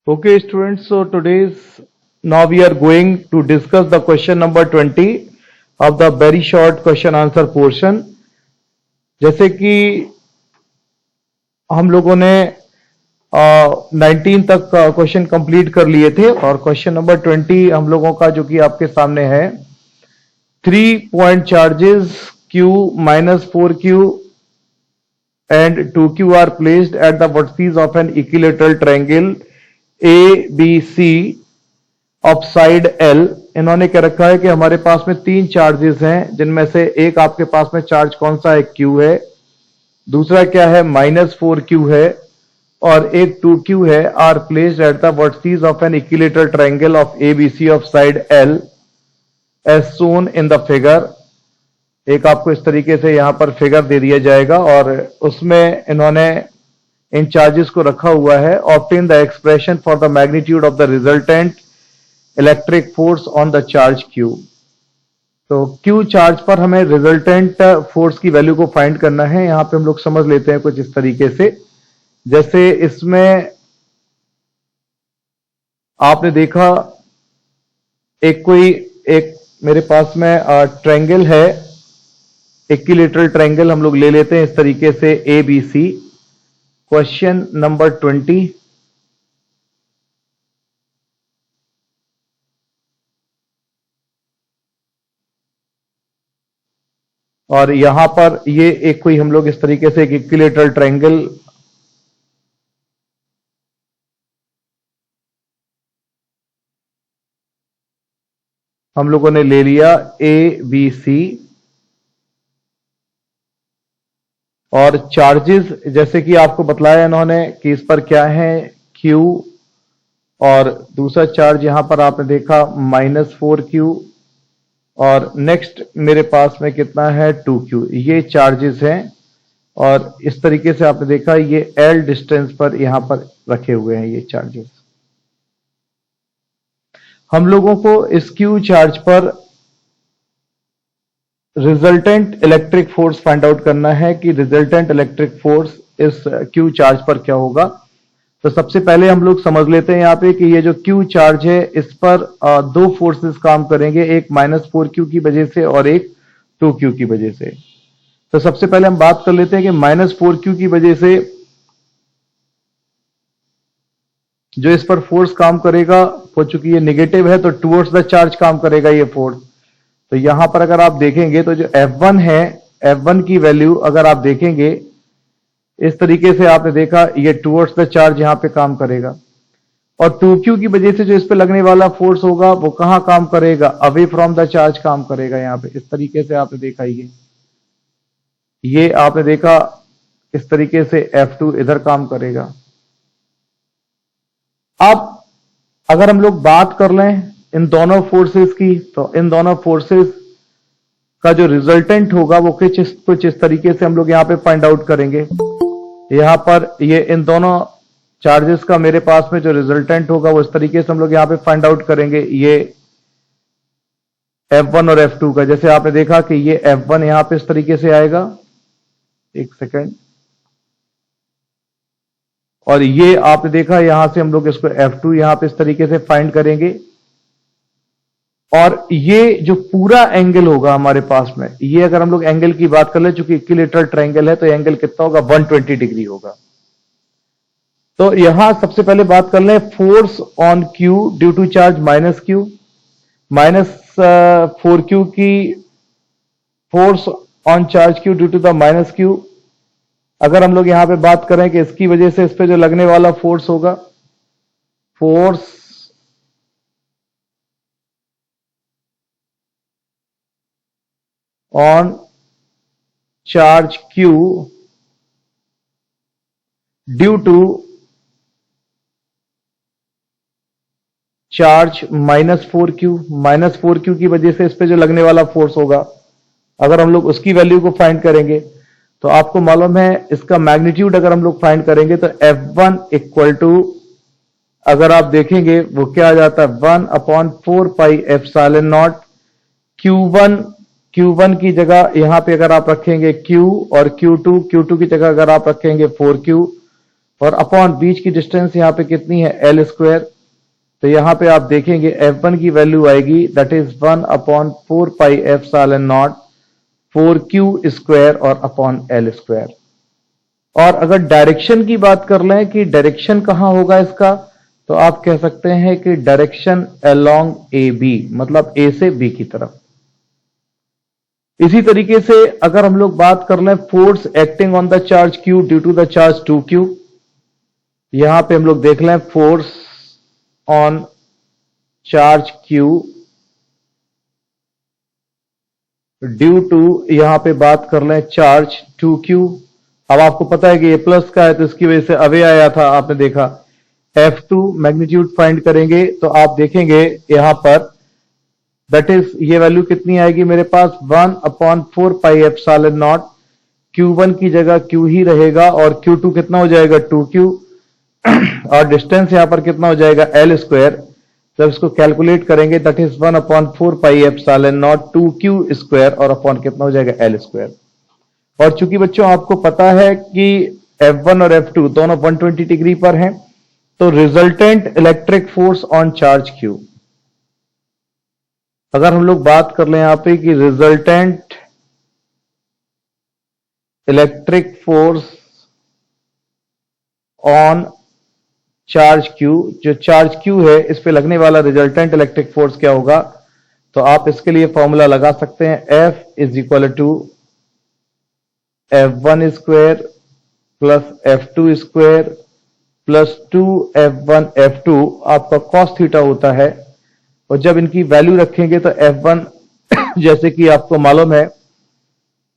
Okay, students, so today's now we are going to discuss the question number 20 of the very short question answer portion. जैसे कि हम लोगों ने 19 तक question complete कर लिए थे और क्वेश्चन नंबर 20 हम लोगों का जो कि आपके सामने है 3 point charges Q minus 4Q and 2Q are placed at the vertices of an equilateral triangle ABC of side L। इन्होंने क्या रखा है कि हमारे पास में 3 चार्जेस हैं जिनमें से एक आपके पास में चार्ज कौन सा है, Q है, दूसरा क्या है -4Q है और एक 2Q है। Are placed at the vertices of an equilateral triangle of ABC of side L as shown in the figure. एक आपको इस तरीके से यहां पर फिगर दे दिया जाएगा और उसमें इन्होंने इन चार्जेस को रखा हुआ है। Obtain the expression for the magnitude of the resultant electric force on the charge Q। तो Q चार्ज पर हमें रिजल्टेंट फोर्स की वैल्यू को फाइंड करना है। यहां पे हम लोग समझ लेते हैं कुछ इस तरीके से, जैसे इसमें आपने देखा एक मेरे पास में ट्रायंगल है, इक्विलेटरल ट्रायंगल हम लोग ले लेते हैं इस तरीके से ABC। क्वेश्चन नंबर 20, और यहां पर ये एक कोई हम लोग इस तरीके से एक इक्विलेटरल ट्रायंगल हम लोगों ने ले लिया ABC और चार्जेस जैसे कि आपको बतलाया इन्होंने कि इस पर क्या है Q और दूसरा चार्ज यहां पर आपने देखा -4Q और नेक्स्ट मेरे पास में कितना है 2Q। ये चार्जेस हैं और इस तरीके से आपने देखा ये L डिस्टेंस पर यहां पर रखे हुए हैं ये चार्जेस। हम लोगों को इस Q चार्ज पर resultant electric force find out करना है कि रिजल्टेंट इलेक्ट्रिक फोर्स इस Q चार्ज पर क्या होगा। तो सबसे पहले हम लोग समझ लेते हैं यहाँ पे कि ये जो Q चार्ज है इस पर दो फोर्सेस काम करेंगे, एक -4Q की वजह से और एक 2Q की वजह से। तो सबसे पहले हम बात कर लेते हैं कि -4Q की वजह से जो इस पर फोर्स काम करेगा वो चूंकि ये नेगेटिव है तो टुवर्ड्स द चार्ज काम करेगा ये फोर्स। तो यहां पर अगर आप देखेंगे तो जो F1 है, F1 की वैल्यू अगर आप देखेंगे इस तरीके से आपने देखा ये टुवर्ड्स द चार्ज यहां पे काम करेगा और 2Q की वजह से जो इस पे लगने वाला फोर्स होगा वो कहां काम करेगा, अवे फ्रॉम द चार्ज काम करेगा। यहां पे इस तरीके से आपने देखा ये आपने देखा इस तरीके से F2 इधर काम करेगा। अब अगर हम लोग बात कर लें इन दोनों फोर्सेस की तो इन दोनों फोर्सेस का जो रिजल्टेंट होगा वो कुछ इस तरीके से हम लोग यहां पे फाइंड आउट करेंगे। यहां पर ये इन दोनों चार्जेस का मेरे पास में जो रिजल्टेंट होगा वो इस तरीके से हम लोग यहां पे फाइंड आउट करेंगे, ये F1 और F2 का। जैसे आपने देखा कि ये F1 यहां पे इस तरीके से आएगा, एक सेकेंड, और ये आपने देखा यहां से हम लोग इसको F2 यहां पे इस तरीके से फाइंड करेंगे और ये जो पूरा एंगल होगा हमारे पास में, ये अगर हम लोग एंगल की बात कर ले, चूंकि इक्विलेटरल ट्रायंगल है तो एंगल कितना होगा 120 डिग्री होगा। तो यहां सबसे पहले बात कर ले force on Q due to charge -Q, -4Q की force on charge Q due to the -Q। अगर हम लोग यहां पे बात करें कि इसकी वजह से इस पे जो लगने वाला फोर्स होगा, force on charge Q due to charge -4Q की वजह से इस पे जो लगने वाला फोर्स होगा, अगर हम लोग उसकी वैल्यू को फाइंड करेंगे तो आपको मालूम है इसका मैग्नीट्यूड अगर हम लोग फाइंड करेंगे तो F1 इक्वल टू, अगर आप देखेंगे वो क्या आ जाता है 1/4 पाई एप्सिलॉन नॉट Q1 की जगह यहां पे अगर आप रखेंगे Q और Q2 की जगह अगर आप रखेंगे 4Q और अपॉन बीच की डिस्टेंस यहाँ पे कितनी है, एल स्क्वायर। तो यहाँ पे आप देखेंगे F1 की वैल्यू आएगी that is 1/4 pi epsilon not 4Q square और अपॉन एल स्क्वायर। और अगर डायरेक्शन की बात कर लें कि डायरेक्शन कहां होगा इसका, तो आप कह सकते हैं कि डायरेक्शन अलोंग ए बी, मतलब ए से बी की तरफ। इसी तरीके से अगर हम लोग बात कर लें force acting on the charge Q due to the charge 2Q, यहां पे हम लोग देख लें force on charge Q due to, यहां पे बात कर लें चार्ज 2Q। अब आपको पता है कि ये प्लस का है तो इसकी वजह से अवे आया था, आपने देखा। F2 मैग्नीट्यूड फाइंड करेंगे तो आप देखेंगे यहां पर दैट इज ये वैल्यू कितनी आएगी मेरे पास, 1/4 पाई एप्सिलॉन नॉट, Q1 की जगह Q ही रहेगा और Q2 कितना हो जाएगा 2Q और डिस्टेंस यहां पर कितना हो जाएगा L स्क्वायर। जब इसको कैलकुलेट करेंगे that is 1/4 pi epsilon not 2Q square और अपॉन कितना हो जाएगा L स्क्वायर। और चूंकि बच्चों आपको पता है कि F1 और F2 दोनों 120 डिग्री पर हैं, तो resultant electric force on charge Q, अगर हम लोग बात कर लें यहां पे कि resultant electric force on charge Q, जो चार्ज Q है इस पे लगने वाला रिजल्टेंट इलेक्ट्रिक फोर्स क्या होगा, तो आप इसके लिए फॉर्मूला लगा सकते हैं F is equal to F1 square plus F2 square plus 2F1 F2 आपका कॉस थीटा होता है। और जब इनकी वैल्यू रखेंगे तो F1 जैसे कि आपको मालूम है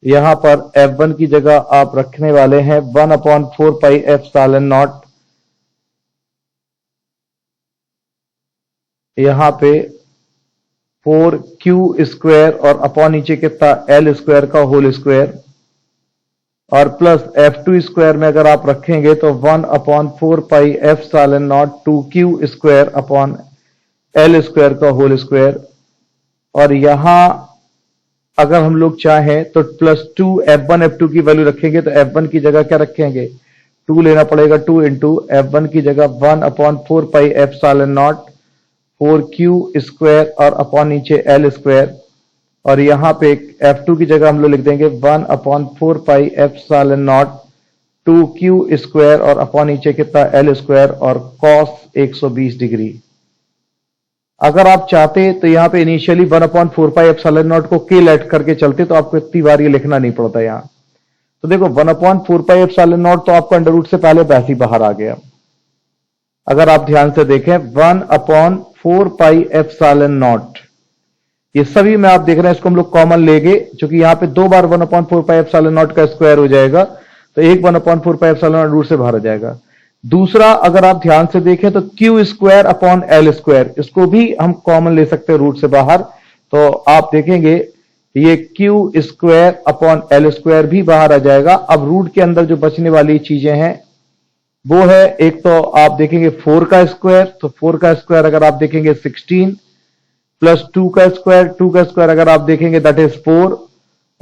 यहां पर F1 की जगह आप रखने वाले हैं 1/4 पाई एप्सिलॉन नॉट, यहां पे 4Q स्क्वायर और अपॉन नीचे कितना L स्क्वायर का होल स्क्वायर, और प्लस F2 स्क्वायर में अगर आप रखेंगे तो 1/4 pi epsilon not 2Q square upon L square का होल स्क्वायर। और यहां अगर हम लोग चाहें तो प्लस 2F1 F2 की वैल्यू रखेंगे तो F1 की जगह क्या रखेंगे, 2 लेना पड़ेगा, 2 इंटू F1 की जगह 1/4 pi epsilon not 4Q square और अपॉन नीचे L स्क्वायर। और यहां पे F2 की जगह हम लोग लिख देंगे 1/4 pi epsilon not 2Q square और अपॉन नीचे कितना L स्क्वायर और कॉस 120 डिग्री। अगर आप चाहते तो यहां पे इनिशियली 1/4 पाई एप्सिलॉन नॉट को K लेट करके चलते तो आपको इतनी बार ये लिखना नहीं पड़ता यहां। तो देखो 1/4 पाई एप्सिलॉन नॉट तो आपका अंडर रूट से पहले वैसे ही बाहर आ गया। अगर आप ध्यान से देखें 1/4 पाई एप्सिलॉन नॉट, ये सभी में आप देख रहे हैं इसको हम लोग कॉमन लेंगे, क्योंकि यहां पे दो बार 1/4 पाई एप्सिलॉन नॉट का स्क्वायर हो जाएगा तो एक 1/4 पाई एप्सिलॉन नॉट रूट से बाहर आ जाएगा। दूसरा अगर आप ध्यान से देखें तो Q square upon L square, इसको भी हम कॉमन ले सकते हैं रूट से बाहर। तो आप देखेंगे ये Q square upon L square भी बाहर आ जाएगा। अब रूट के अंदर जो बचने वाली चीजें हैं वो है, एक तो आप देखेंगे 4 का स्क्वायर, तो 4 का स्क्वायर अगर आप देखेंगे 16 प्लस 2 का स्क्वायर अगर आप देखेंगे दैट इज 4।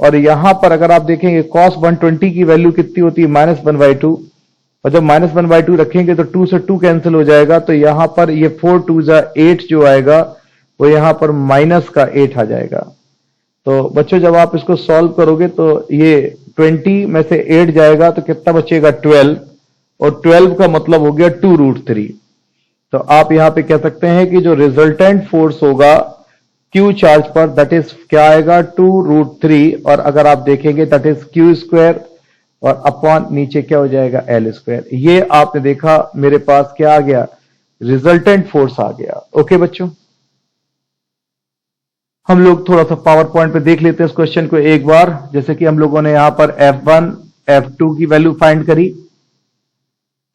और यहां पर अगर आप देखेंगे cos 120 की वैल्यू कितनी होती है, -1/2, और जब -1/2 रखेंगे तो 2 से 2 कैंसिल हो जाएगा, तो यहां पर ये 4 2 8 जो आएगा वो यहां पर -8 आ जाएगा। तो बच्चों जब आप इसको सॉल्व करोगे तो ये 20 में से 8 जाएगा तो कितना बचेगा 12, और 12 का मतलब हो गया 2√3। तो आप यहां पे कह सकते हैं कि जो रिजल्टेंट फोर्स होगा Q चार्ज पर दैट इज क्या आएगा 2√3, और अगर आप देखेंगे दैट इज Q स्क्वायर और अपॉन नीचे क्या हो जाएगा L स्क्वायर। ये आपने देखा मेरे पास क्या आ गया, रिजल्टेंट फोर्स आ गया। ओके बच्चों, हम लोग थोड़ा सा पावर पॉइंट पे देख लेते हैं इस क्वेश्चन को एक बार। जैसे कि हम लोगों ने यहां पर F1 F2 की वैल्यू फाइंड करी,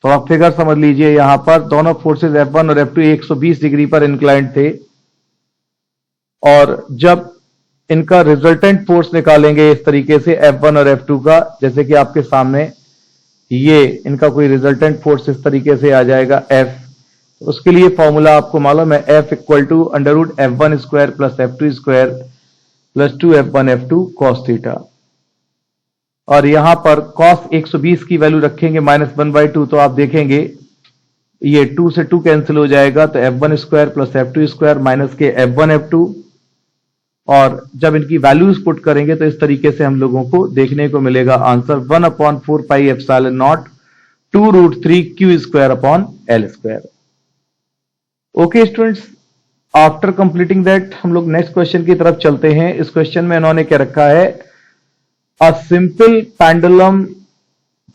तो आप फिगर समझ लीजिए यहां पर दोनों फोर्सेस F1 और F2 120 डिग्री पर इंक्लाइंड थे, और जब इनका रिजल्टेंट फोर्स निकालेंगे इस तरीके से F1 और F2 का, जैसे कि आपके सामने ये इनका कोई रिजल्टेंट फोर्स इस तरीके से आ जाएगा F, उसके लिए फॉर्मूला आपको मालूम है F equal to √F1 square plus F2 square plus 2F1 F2 cos theta. और यहां पर cos 120 की वैल्यू रखेंगे -1/2, तो आप देखेंगे ये 2 से 2 कैंसिल हो जाएगा, तो f1 square plus f2 square minus के f1 f2, और जब इनकी वैल्यूज पुट करेंगे तो इस तरीके से हम लोगों को देखने को मिलेगा answer 1/4 pi epsilon not 2√3 q square upon l square. Okay students, after completing that हम लोग नेक्स्ट क्वेश्चन की तरफ चलते हैं। इस क्वेश्चन में इन्होंने क्या रखा है, a simple pendulum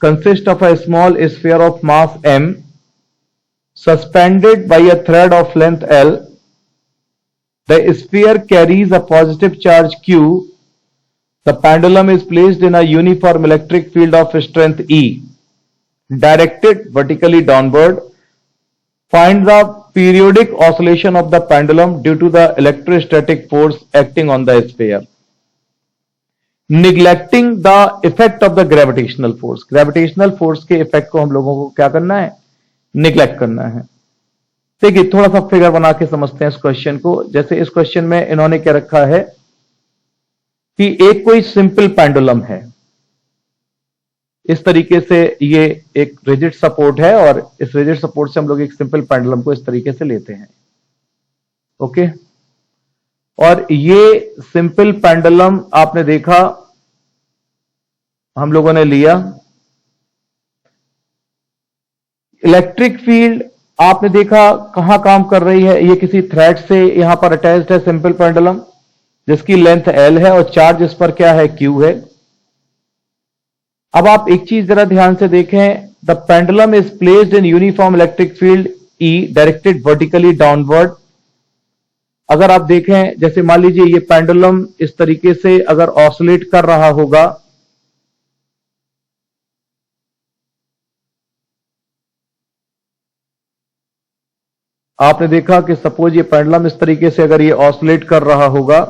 consist of a small sphere of mass m suspended by a thread of length l. The sphere carries a positive charge q. The pendulum is placed in a uniform electric field of strength E, directed vertically downward. Find the periodic oscillation of the pendulum due to the electrostatic force acting on the sphere, neglecting the effect of the gravitational force. Gravitational force के effect को हम लोगों को क्या करना है, neglect करना है। देखिए थोड़ा सा फिगर बना के समझते हैं इस क्वेश्चन को। जैसे इस क्वेश्चन में इन्होंने क्या रखा है कि एक कोई सिंपल पेंडुलम है, इस तरीके से ये एक रिजिड सपोर्ट है, और इस रिजिड सपोर्ट से हम लोग एक सिंपल पेंडुलम को इस तरीके से लेते हैं। ओके, और ये सिंपल पेंडुलम आपने देखा हम लोगों ने लिया, इलेक्ट्रिक फील्ड आपने देखा कहां काम कर रही है, ये किसी थ्रेड से यहां पर अटैच्ड है सिंपल पेंडुलम, जिसकी लेंथ L है और चार्ज इस पर क्या है, Q है। अब आप एक चीज जरा ध्यान से देखें, the pendulum is placed in uniform electric field E directed vertically downward. अगर आप देखें, जैसे मान लीजिए ये पेंडुलम इस तरीके से अगर ऑसिलेट कर रहा होगा, आपने देखा कि सपोज ये पेंडुलम इस तरीके से अगर ये ऑसिलेट कर रहा होगा,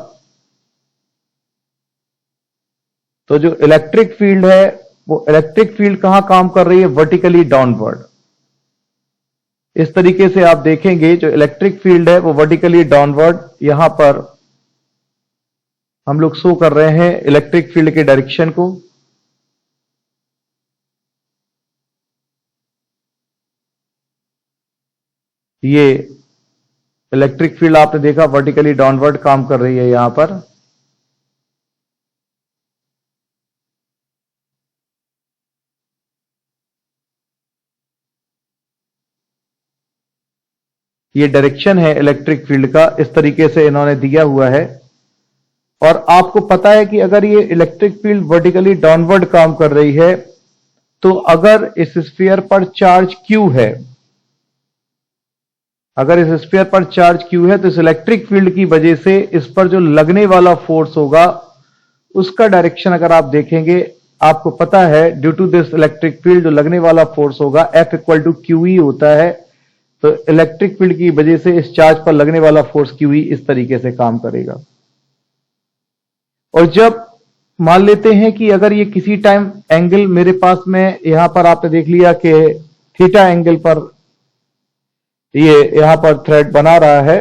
तो जो इलेक्ट्रिक फील्ड है वो इलेक्ट्रिक फील्ड कहां काम कर रही है, वर्टिकली डाउनवर्ड। इस तरीके से आप देखेंगे जो इलेक्ट्रिक फील्ड है वो वर्टिकली डाउनवर्ड, यहां पर हम लोग शो कर रहे हैं इलेक्ट्रिक फील्ड के डायरेक्शन को। ये इलेक्ट्रिक फील्ड आपने देखा वर्टिकली डाउनवर्ड काम कर रही है यहां पर। ये डायरेक्शन है इलेक्ट्रिक फील्ड का, इस तरीके से इन्होंने दिया हुआ है। और आपको पता है कि अगर ये इलेक्ट्रिक फील्ड वर्टिकली डाउनवर्ड काम कर रही है, तो अगर इस स्फीयर पर चार्ज Q है, अगर इस स्फीयर पर चार्ज Q है, तो इस इलेक्ट्रिक फील्ड की वजह से इस पर जो लगने वाला फोर्स होगा उसका डायरेक्शन अगर आप देखेंगे, आपको पता है due to this electric field जो लगने वाला फोर्स होगा F = QE होता है। तो इलेक्ट्रिक फील्ड की वजह से इस चार्ज पर लगने वाला फोर्स QE इस तरीके से काम करेगा। और जब मान लेते हैं कि अगर ये किसी टाइम एंगल मेरे पास में यहां पर आपने देख लिया कि थीटा एंगल पर ये यहां पर थ्रेड बना रहा है,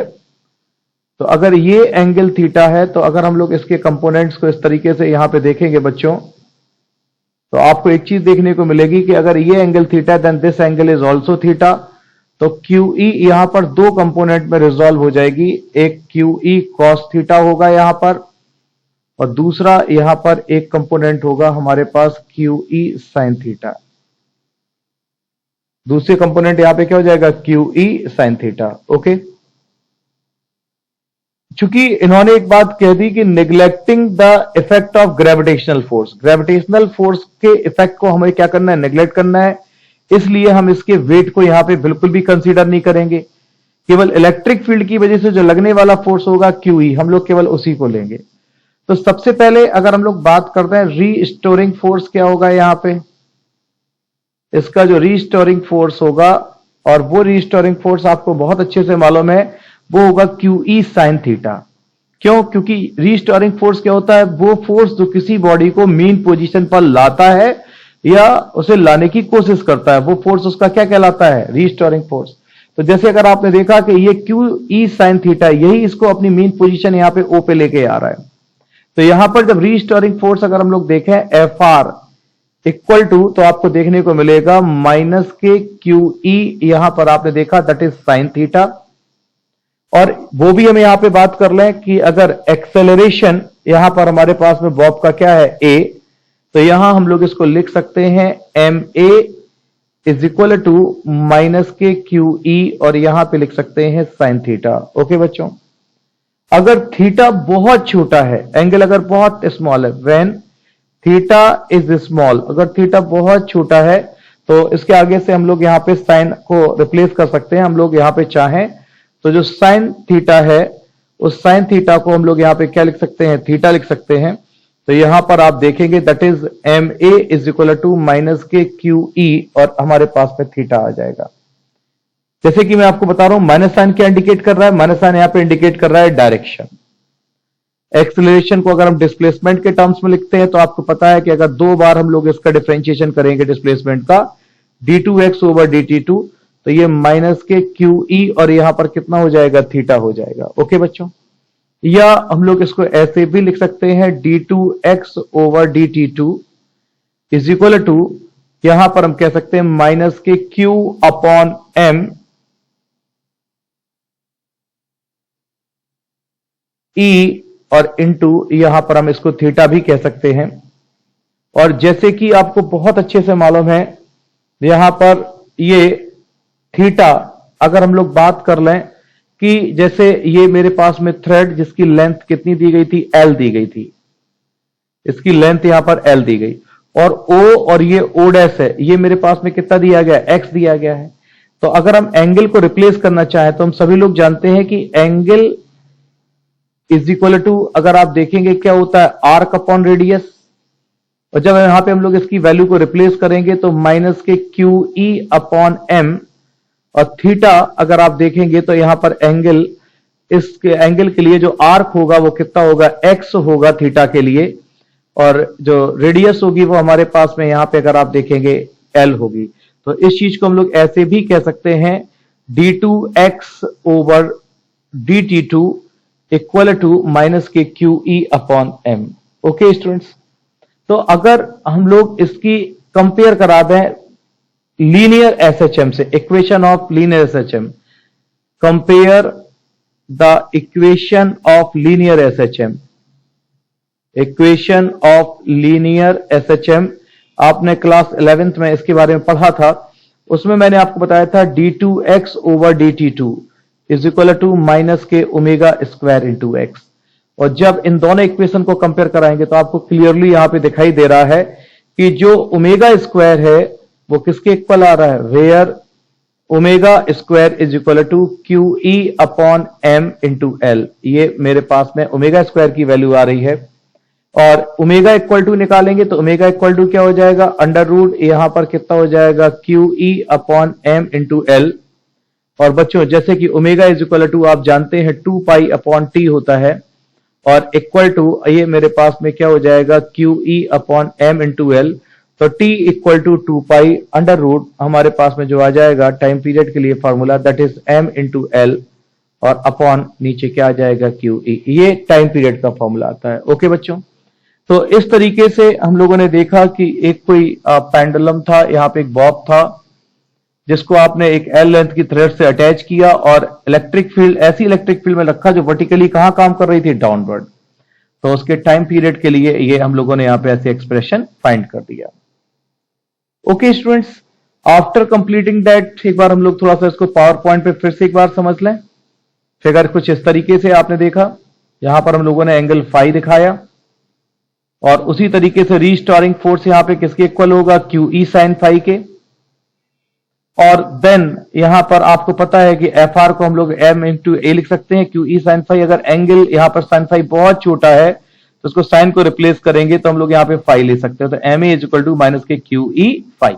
तो अगर ये एंगल थीटा है, तो अगर हम लोग इसके कंपोनेंट्स को इस तरीके से यहां पे देखेंगे बच्चों, तो आपको एक चीज देखने को मिलेगी कि अगर ये angle theta then this angle is also theta. तो QE यहां पर दो कंपोनेंट में रिजॉल्व हो जाएगी, एक QE cos थीटा होगा यहां पर, और दूसरा यहां पर एक कंपोनेंट होगा हमारे पास QE sin थीटा। दूसरे कंपोनेंट यहां पे क्या हो जाएगा, QE sin थीटा। ओके, चूंकि इन्होंने एक बात कह दी कि neglecting the effect of gravitational force, gravitational force के इफेक्ट को हमें क्या करना है, निग्लेक्ट करना है, इसलिए हम इसके वेट को यहां पे बिल्कुल भी कंसीडर नहीं करेंगे। केवल इलेक्ट्रिक फील्ड की वजह से जो लगने वाला फोर्स होगा QE, हम लोग केवल उसी को लेंगे। तो सबसे पहले अगर हम लोग बात करते हैं रीस्टोरिंग फोर्स क्या होगा यहां पे, इसका जो रीस्टोरिंग फोर्स होगा, और वो रीस्टोरिंग फोर्स आपको बहुत अच्छे से मालूम है, वो होगा QE sin थीटा। क्यों? क्योंकि रीस्टोरिंग फोर्स क्या होता है, वो फोर्स जो किसी बॉडी को मीन पोजीशन पर लाता है या उसे लाने की कोशिश करता है, वो फोर्स उसका क्या कहलाता है, रीस्टोरिंग फोर्स। तो जैसे अगर आपने देखा कि ये QE sin थीटा, यही इसको अपनी मीन पोजीशन यहां पे O पे लेके आ रहा है। तो यहां पर जब रीस्टोरिंग फोर्स अगर हम लोग देखें FR, इक्वल टू, तो आपको देखने को मिलेगा माइनस के क्यू ई, यहां पर आपने देखा दैट इज साइन थीटा। और वो भी हम यहां पे बात कर लें कि अगर एक्सेलरेशन यहां पर हमारे पास में बॉब का क्या है ए, तो यहां हम लोग इसको लिख सकते हैं m a is equal to minus k q e, और यहां पे लिख सकते हैं साइन थीटा। ओके बच्चों, अगर थीटा बहुत छोटा है, एंगल अगर बहुत स्मॉल है, व्हेन थीटा इज स्मॉल, अगर थीटा बहुत छोटा है तो इसके आगे से हम लोग यहां पे साइन को रिप्लेस कर सकते हैं। हम लोग यहां पे चाहें तो जो साइन थीटा है उस साइन थीटा को हम लोग यहां पे क्या लिख सकते हैं, थीटा लिख सकते हैं। तो यहां पर आप देखेंगे that is m a is equal to minus k q e, और हमारे पास में थीटा आ जाएगा। जैसे कि मैं आपको बता रहा हूं माइनस साइन क्या इंडिकेट कर रहा है, माइनस साइन यहां पे इंडिकेट कर रहा है डायरेक्शन। एक्सेलरेशन को अगर हम डिस्प्लेसमेंट के टर्म्स में लिखते हैं तो आपको पता है कि अगर दो बार हम लोग इसका डिफरेंशिएशन करेंगे डिस्प्लेसमेंट का d2x ओवर dt2, तो ये माइनस के क्यू ई, और यहां पर कितना हो जाएगा, थीटा हो जाएगा। ओके बच्चों, या हम लोग इसको ऐसे भी लिख सकते हैं d2x over dt2 is equal to, यहां पर हम कह सकते हैं माइनस के q अपॉन m ई, और इनटू यहां पर हम इसको थीटा भी कह सकते हैं। और जैसे कि आपको बहुत अच्छे से मालूम है, यहां पर ये थीटा अगर हम लोग बात कर लें कि जैसे ये मेरे पास में थ्रेड जिसकी लेंथ कितनी दी गई थी, एल दी गई थी, इसकी लेंथ यहां पर एल दी गई, और ओ और ये ओ डैश है, ये मेरे पास में कितना दिया गया, एक्स दिया गया है। तो अगर हम एंगल को रिप्लेस करना चाहें तो हम सभी लोग जानते हैं कि एंगल इज इक्वल टू, अगर आप देखेंगे क्या होता है, आर्क अपॉन रेडियस। और जब यहां पे हम लोग इसकी वैल्यू को रिप्लेस करेंगे तो माइनस के क्यू ई अपॉन एम, और थीटा अगर आप देखेंगे तो यहां पर एंगल, इसके एंगल के लिए जो आर्क होगा वो कितना होगा, एक्स होगा थीटा के लिए, और जो रेडियस होगी वो हमारे पास में यहां पे अगर आप देखेंगे एल होगी। तो इस चीज को हम लोग ऐसे भी कह सकते हैं d2x over dt2 equal to minus k q E upon m. Okay students, तो अगर हम लोग इसकी कंपेयर करा दें लीनियर एसएचएम से, equation of linear SHM, compare the equation of linear SHM, equation of linear SHM, आपने क्लास 11th में इसके बारे में पढ़ा था। उसमें मैंने आपको बताया था d2x over dt2 is equal to minus के ओमेगा स्क्वायर इंटू एक्स। और जब इन दोनों इक्वेशन को कंपेयर कराएंगे तो आपको क्लियरली यहां पे दिखाई दे रहा है कि जो ओमेगा स्क्वायर है वो किसके इक्वल आ रहा है, where omega square is equal to Q E upon M into l. ये मेरे पास में ओमेगा स्क्वायर की वैल्यू आ रही है, और ओमेगा इक्वल टू निकालेंगे तो ओमेगा इक्वल टू क्या हो जाएगा, अंडर रूट यहां पर कितना हो जाएगा, क्यू ई अपॉन एम इंटू एल। और बच्चों जैसे कि ओमेगा इज इक्वल टू आप जानते हैं 2 पाई अपॉन टी होता है, और इक्वल टू ये मेरे पास में क्या हो जाएगा, क्यू ई अपॉन एम इंटू एल। तो t equal to 2 pi under root हमारे पास में जो आ जाएगा टाइम पीरियड के लिए formula, that is m into l, और अपॉन नीचे क्या आ जाएगा, क्यू ई। ये टाइम पीरियड का फॉर्मूला आता है। ओके बच्चों, तो इस तरीके से हम लोगों ने देखा कि एक कोई पेंडुलम था, यहां पे एक बॉब था जिसको आपने एक एल लेंथ की थ्रेड से अटैच किया, और इलेक्ट्रिक फील्ड, ऐसी इलेक्ट्रिक फील्ड में रखा जो वर्टिकली कहां काम कर रही थी, डाउनवर्ड। तो उसके टाइम पीरियड के लिए ये हम लोगों ने यहां पे ऐसे एक्सप्रेशन फाइंड कर दिया। Okay students, after completing that एक बार हम लोग थोड़ा सा इसको पावर पॉइंट पे फिर से एक बार समझ लें। फिगर कुछ इस तरीके से आपने देखा, यहां पर हम लोगों ने एंगल फाई दिखाया, और उसी तरीके से रीस्टोरिंग फोर्स यहां पे किसके इक्वल होगा, क्यू ई साइन फाई के। और देन यहां पर आपको पता है कि एफ आर को हम लोग एम इंटू ए लिख सकते हैं, क्यू ई साइन फाई। अगर एंगल यहां पर साइन फाई बहुत छोटा है तो उसको साइन को रिप्लेस करेंगे तो हम लोग यहां पे फाई ले सकते हैं, तो m a is equal to minus k q e phi.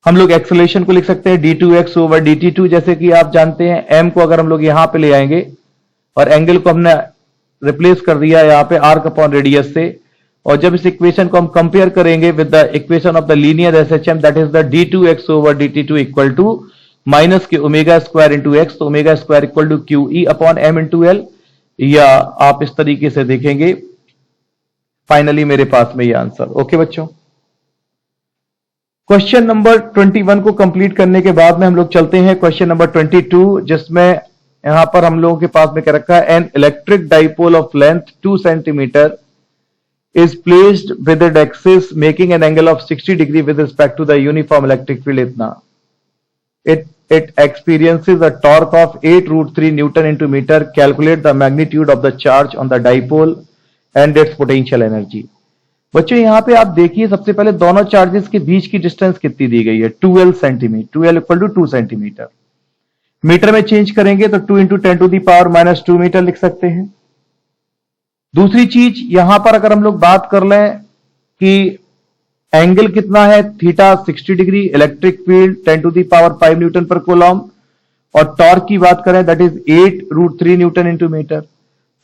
हम लोग एक्सेलरेशन को लिख सकते हैं d2x ओवर dt2, जैसे कि आप जानते हैं m को अगर हम लोग यहां पे ले आएंगे और एंगल को हमने रिप्लेस कर दिया यहां पे आर्क अपॉन रेडियस से, और जब इस इक्वेशन को हम कंपेयर करेंगे with the equation of the linear SHM, that is the d2x over dt2 equal to minus के ओमेगा स्क्वायर इंटू एक्स, तो omega square equal to Q E upon M into L, या आप इस तरीके से देखेंगे finally मेरे पास में ये आंसर। ओके बच्चों, क्वेश्चन नंबर 21 को कंप्लीट करने के बाद में हम लोग चलते हैं क्वेश्चन नंबर 22, जिसमें यहां पर हम लोगों के पास में क्या रखा है, an electric dipole of length 2 centimetre is placed with its axis making an angle of 60 degree with respect to the uniform electric field itna. It experiences a torque of 8 root 3 Newton into meter. Calculate the magnitude of the charge on the dipole and its potential energy. बच्चों यहां पे आप देखिए, सबसे पहले दोनों charges के बीच की डिस्टेंस कितनी दी गई है, 12 centimetre, 12 equal to 2 centimetre. Metre में चेंज करेंगे तो 2 into 10 to the power -2 metre लिख सकते हैं. दूसरी चीज यहां पर अगर हम लोग बात कर लें कि एंगल कितना है, theta 60 degree, electric field 10 to the power 5 newton per coulomb, और टॉर्क की बात करें that is 8 root 3 newton into metre.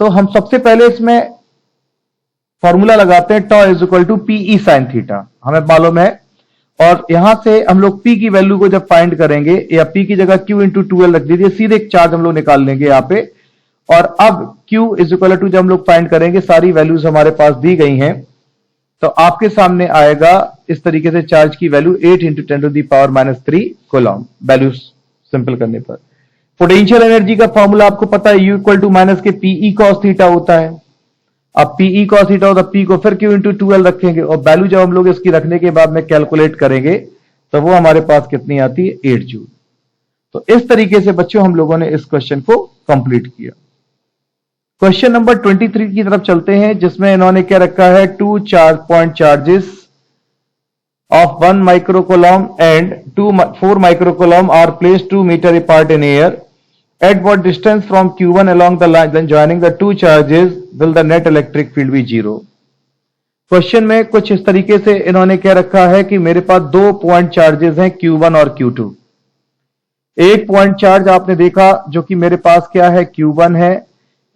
तो हम सबसे पहले इसमें फॉर्मूला लगाते हैं, tau is equal to PE sine theta, हमें मालूम है. और यहां से हम लोग पी की वैल्यू को जब फाइंड करेंगे, या पी की जगह क्यू इंटू 12 रख दीजिए, सीधे एक चार्ज हम लोग निकाल लेंगे यहां पे. और अब Q इज इक्वल टू जब हम लोग फाइंड करेंगे, सारी वैल्यूज हमारे पास दी गई हैं, तो आपके सामने आएगा इस तरीके से चार्ज की value 8 into 10 to the power -3 coulomb, value simple करने पर. पोटेंशियल एनर्जी का फॉर्मूला आपको पता है, U इक्वल टू माइनस के पीई कॉस थीटा होता है. अब पीई कॉस थीटा होता है, पी को फिर Q इंटू 12 रखेंगे, और वैल्यू जब हम लोग इसकी रखने के बाद में कैलकुलेट करेंगे तो वो हमारे पास कितनी आती है, 8 जूल. तो इस तरीके से बच्चों हम लोगों ने इस क्वेश्चन को कंप्लीट किया. क्वेश्चन नंबर 23 की तरफ चलते हैं, जिसमें इन्होंने क्या रखा है, 2 point charges of 1 microcoulomb and 4 microcoulomb are placed 2 metre apart in air. At what distance from Q1 along the line then joining the 2 charges will the net electric field be 0. Question में कुछ इस तरीके से इन्होंने क्या रखा है कि मेरे पास 2 पॉइंट चार्जेस हैं, Q1 और Q2. एक पॉइंट चार्ज आपने देखा जो कि मेरे पास क्या है, Q1 है.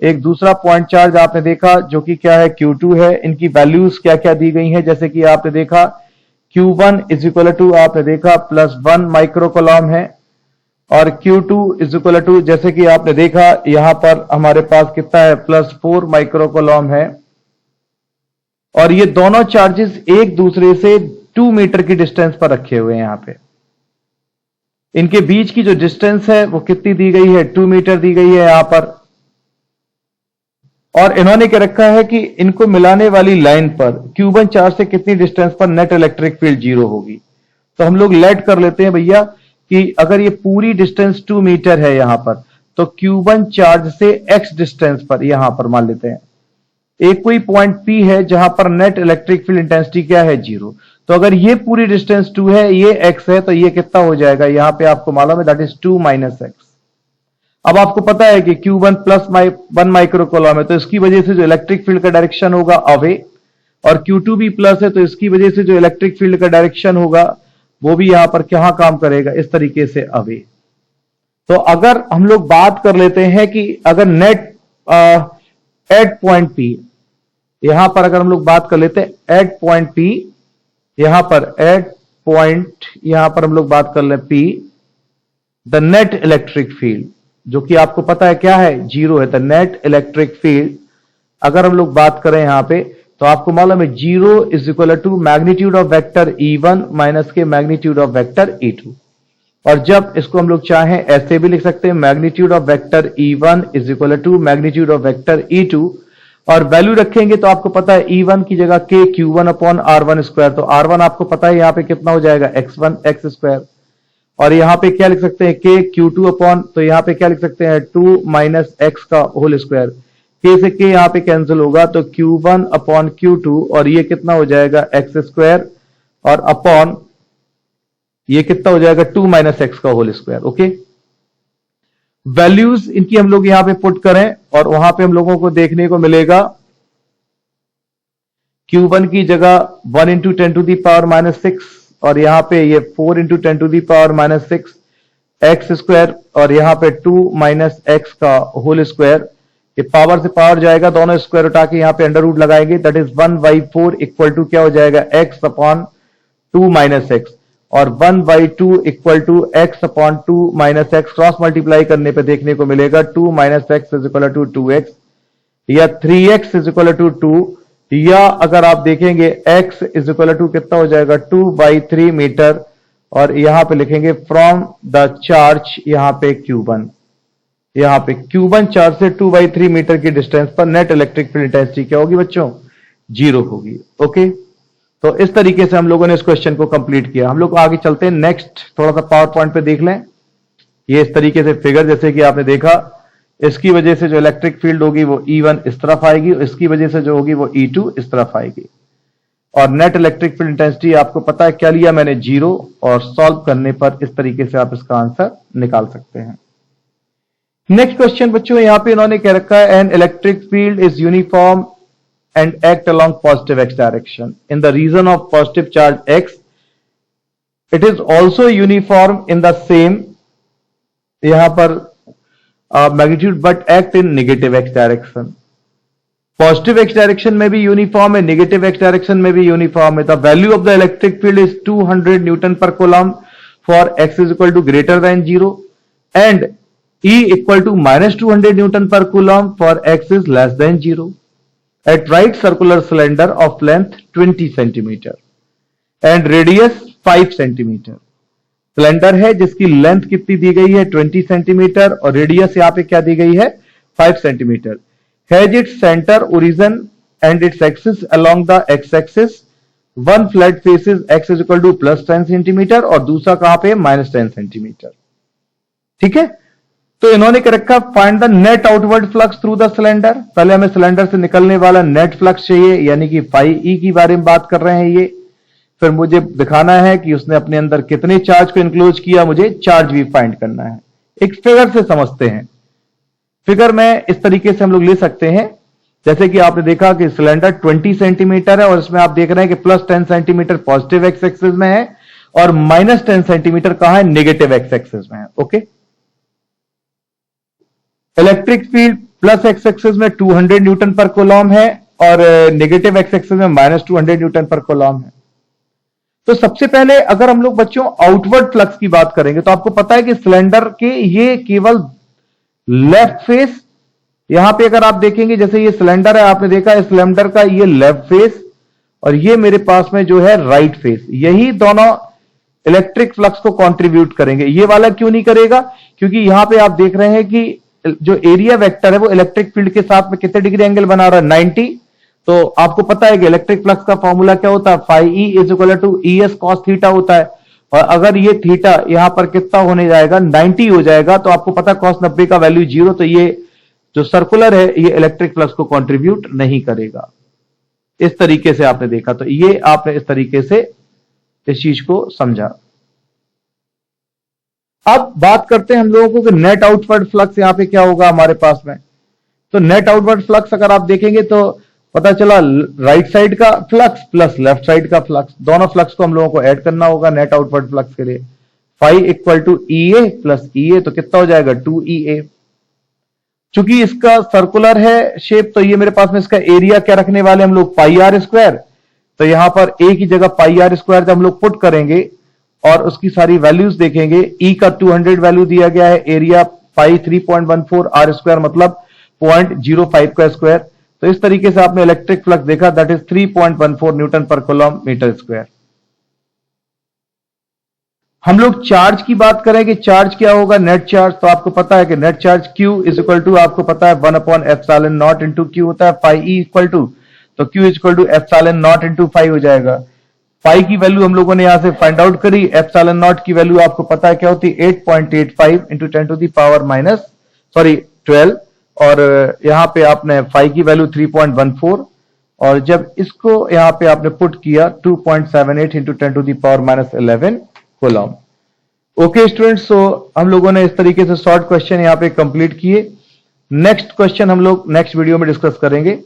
एक दूसरा पॉइंट चार्ज आपने देखा जो कि क्या है, Q2 है. इनकी वैल्यूज क्या क्या दी गई हैं, जैसे कि आपने देखा Q1 इज इक्वल टू आपने देखा +1 माइक्रोकूलम है, और Q2 इज इक्वल टू जैसे कि आपने देखा यहां पर हमारे पास कितना है, +4 माइक्रोकूलम है. और ये दोनों चार्जेस एक दूसरे से 2 मीटर की डिस्टेंस पर रखे हुए हैं. यहां पे इनके बीच की जो डिस्टेंस है वो कितनी दी गई है, 2 मीटर दी गई है यहां पर. और इन्होंने क्या रखा है कि इनको मिलाने वाली लाइन पर Q1 चार्ज से कितनी डिस्टेंस पर नेट इलेक्ट्रिक फील्ड 0 होगी. तो हम लोग लेट कर लेते हैं भैया कि अगर ये पूरी डिस्टेंस 2 मीटर है यहां पर, तो Q1 चार्ज से x डिस्टेंस पर यहां पर मान लेते हैं एक कोई पॉइंट P है जहां पर नेट इलेक्ट्रिक फील्ड इंटेंसिटी क्या है, 0. तो अगर ये पूरी डिस्टेंस 2 है, ये x है, तो ये कितना हो जाएगा, यहां पे आपको मालूम है दैट इज 2 - x. अब आपको पता है कि Q1 +1 माइक्रोकूलम है, तो इसकी वजह से जो इलेक्ट्रिक फील्ड का डायरेक्शन होगा अवे, और Q2 भी प्लस है, तो इसकी वजह से जो इलेक्ट्रिक फील्ड का डायरेक्शन होगा वो भी यहां पर क्या काम करेगा, इस तरीके से अवे. तो अगर हम लोग बात कर लेते हैं कि अगर नेट एट पॉइंट P, यहां पर अगर हम लोग बात कर लेते हैं एट पॉइंट P, यहां पर एट पॉइंट, यहां पर हम लोग बात कर ले P, the net electric field जो कि आपको पता है क्या है, 0 है. द नेट इलेक्ट्रिक फील्ड अगर हम लोग बात करें यहां पे, तो आपको मालूम है 0 is equal to magnitude of vector E1 minus के मैग्नीट्यूड ऑफ वेक्टर E2. और जब इसको हम लोग चाहें ऐसे भी लिख सकते हैं, magnitude of vector E1 is equal to magnitude of vector E2. और वैल्यू रखेंगे तो आपको पता है E1 की जगह k Q1/R1². तो R1 आपको पता है यहां पे कितना हो जाएगा, x1x². और यहां पे क्या लिख सकते हैं, k Q2 तो यहां पे क्या लिख सकते हैं, 2 - x का होल स्क्वायर. k से k यहां पे कैंसिल होगा, तो Q1/Q2, और ये कितना हो जाएगा, x², और अपॉन ये कितना हो जाएगा, 2 - x का होल स्क्वायर. ओके, वैल्यूज इनकी हम लोग यहां पे पुट करें, और वहां पे हम लोगों को देखने को मिलेगा Q1 की जगह 1 इंटू 10 टू दी पावर -6, और यहां पे ये 4 into 10 to the power -6 x², और यहां पे 2 - x का होल स्क्वायर. ये पावर से पावर जाएगा, दोनों स्क्वायर उठा के यहां पे अंडर रूट लगाएंगे, दैट इज 1/4 इक्वल टू क्या हो जाएगा, x/2 - x. और 1/2 equal to x/2 - x. Cross multiply करने पे देखने को मिलेगा 2 - x is equal to 2x, या 3x इज इक्वल टू 2, या अगर आप देखेंगे x इज इक्वल टू कितना हो जाएगा 2/3 मीटर, और यहां पे लिखेंगे फ्रॉम द चार्ज, यहां पे Q1, यहां पे Q1 चार्ज से 2/3 मीटर की डिस्टेंस पर नेट इलेक्ट्रिक फील्ड इंटेंसिटी क्या होगी बच्चों? 0 होगी। ओके, तो इस तरीके से हम लोगों ने इस क्वेश्चन को कंप्लीट किया। हम लोग आगे चलते हैं, नेक्स्ट थोड़ा सा पावर पॉइंट पे देख लें। ये इस तरीके से फिगर जैसे कि आपने देखा, इसकी वजह से जो इलेक्ट्रिक फील्ड होगी वो E1 इस तरफ आएगी, इसकी वजह से जो होगी वो E2 इस तरफ आएगी। और नेट इलेक्ट्रिक फील्ड इंटेंसिटी आपको पता है क्या लिया मैंने? 0। और सॉल्व करने पर इस तरीके से आप इसका आंसर निकाल सकते हैं। नेक्स्ट क्वेश्चन बच्चों, यहां पे इन्होंने कह रखा है an electric field is uniform and act along positive x direction in the region of positive charge x. It is also uniform in the same यहां पर magnitude but act in negative x direction. Positive x direction में भी uniform है, negative x direction में भी uniform है। The value of the electric field is 200 Newton per coulomb for x is equal to greater than 0 and E equal to minus 200 Newton per coulomb for x is less than 0. At right circular cylinder of length 20 centimeter and radius 5 centimeter. Cylinder है जिसकी length कितनी दी गई है? 20 centimetre, और radius यहां पे क्या दी गई है? 5 centimetre. Has its centre origin and its axis along the x axis. One flat faces x is equal two plus 10 centimetre और दूसरा कहां पे? Minus 10 centimetre. ठीक है, तो इन्होंने कर रखा find the net outward flux through the cylinder. पहले हमें सिलेंडर से निकलने वाला नेट फ्लक्स चाहिए, यानी कि फाई ई की बारे में बात कर रहे हैं ये। फिर मुझे दिखाना है कि उसने अपने अंदर कितने चार्ज को इंक्लोज किया, मुझे चार्ज भी फाइंड करना है। एक फिगर से समझते हैं। फिगर में इस तरीके से हम लोग ले सकते हैं, जैसे कि आपने देखा कि सिलेंडर 20 सेंटीमीटर है और इसमें आप देख रहे हैं कि plus 10 centimetre positive x axis में है और माइनस 10 सेंटीमीटर कहां है? नेगेटिव एक्स एक्सिस में है। Okay, electric field plus x axis में 200 न्यूटन पर कूलॉम है और नेगेटिव एक्स एक्सिस में माइनस 200 न्यूटन पर कूलॉम है। तो सबसे पहले अगर हम लोग बच्चों आउटवर्ड फ्लक्स की बात करेंगे तो आपको पता है कि सिलेंडर के ये केवल लेफ्ट फेस, यहां पे अगर आप देखेंगे जैसे ये सिलेंडर है, आपने देखा है सिलेंडर का ये लेफ्ट फेस और ये मेरे पास में जो है राइट फेस, यही दोनों इलेक्ट्रिक फ्लक्स को कंट्रीब्यूट करेंगे। ये वाला क्यों नहीं करेगा? क्योंकि यहां पे आप देख रहे हैं कि जो एरिया वेक्टर है वो इलेक्ट्रिक फील्ड के साथ में कितने डिग्री एंगल बना रहा है? 90। तो आपको पता है कि इलेक्ट्रिक फ्लक्स का फॉर्मूला क्या होता है? Phi E is equal to E S cos theta होता है। और अगर ये थीटा यहां पर कितना होने जाएगा? 90 हो जाएगा। तो आपको पता कॉस 90 का वैल्यू 0, तो ये जो सर्कुलर है ये इलेक्ट्रिक फ्लक्स को कंट्रीब्यूट नहीं करेगा। इस तरीके से आपने देखा, तो ये आपने इस तरीके से इस चीज को समझा। अब बात करते हैं हम लोगों को कि नेट आउटवर्ड फ्लक्स यहां पे क्या होगा हमारे पास में। तो नेट आउटवर्ड फ्लक्स अगर आप देखेंगे तो पता चला राइट साइड का फ्लक्स प्लस लेफ्ट साइड का फ्लक्स, दोनों फ्लक्स को हम लोगों को ऐड करना होगा नेट आउटवर्ड फ्लक्स के लिए। Phi equal to E A plus E A, तो कितना हो जाएगा? 2EA। चूंकि इसका सर्कुलर है शेप, तो ये मेरे पास में इसका एरिया क्या रखने वाले हम लोग? पाई आर स्क्वायर। तो यहां पर ए की जगह पाई आर स्क्वायर जब हम लोग पुट करेंगे और उसकी सारी वैल्यूज देखेंगे, ई का 200 वैल्यू दिया गया है, एरिया पाई 3.14 आर स्क्वायर मतलब 0.05 का स्क्वायर। तो इस तरीके से आपने इलेक्ट्रिक फ्लक्स देखा, दैट इज 3.14 न्यूटन पर कूलॉम मीटर स्क्वायर। हम लोग चार्ज की बात करें कि चार्ज क्या होगा? Net charge. तो आपको पता है कि net charge Q is equal to, आपको पता है 1/ε0 इंटू Q होता है। फाई ई इक्वल टू, तो Q is equal to ε0 into phi हो जाएगा। फाई की वैल्यू हम लोगों ने यहां से फाइंड आउट करी। ε0 की वैल्यू आपको पता है क्या होती है? 8.85 इंटू 10 टू दी पावर 12, और यहां पे आपने फाई की वैल्यू 3.14, और जब इसको यहां पे आपने पुट किया 2.78 into 10 to the power -11 coulomb. Okay students, so हम लोगों ने इस तरीके से शॉर्ट क्वेश्चन यहां पे कंप्लीट किए। नेक्स्ट क्वेश्चन हम लोग नेक्स्ट वीडियो में डिस्कस करेंगे।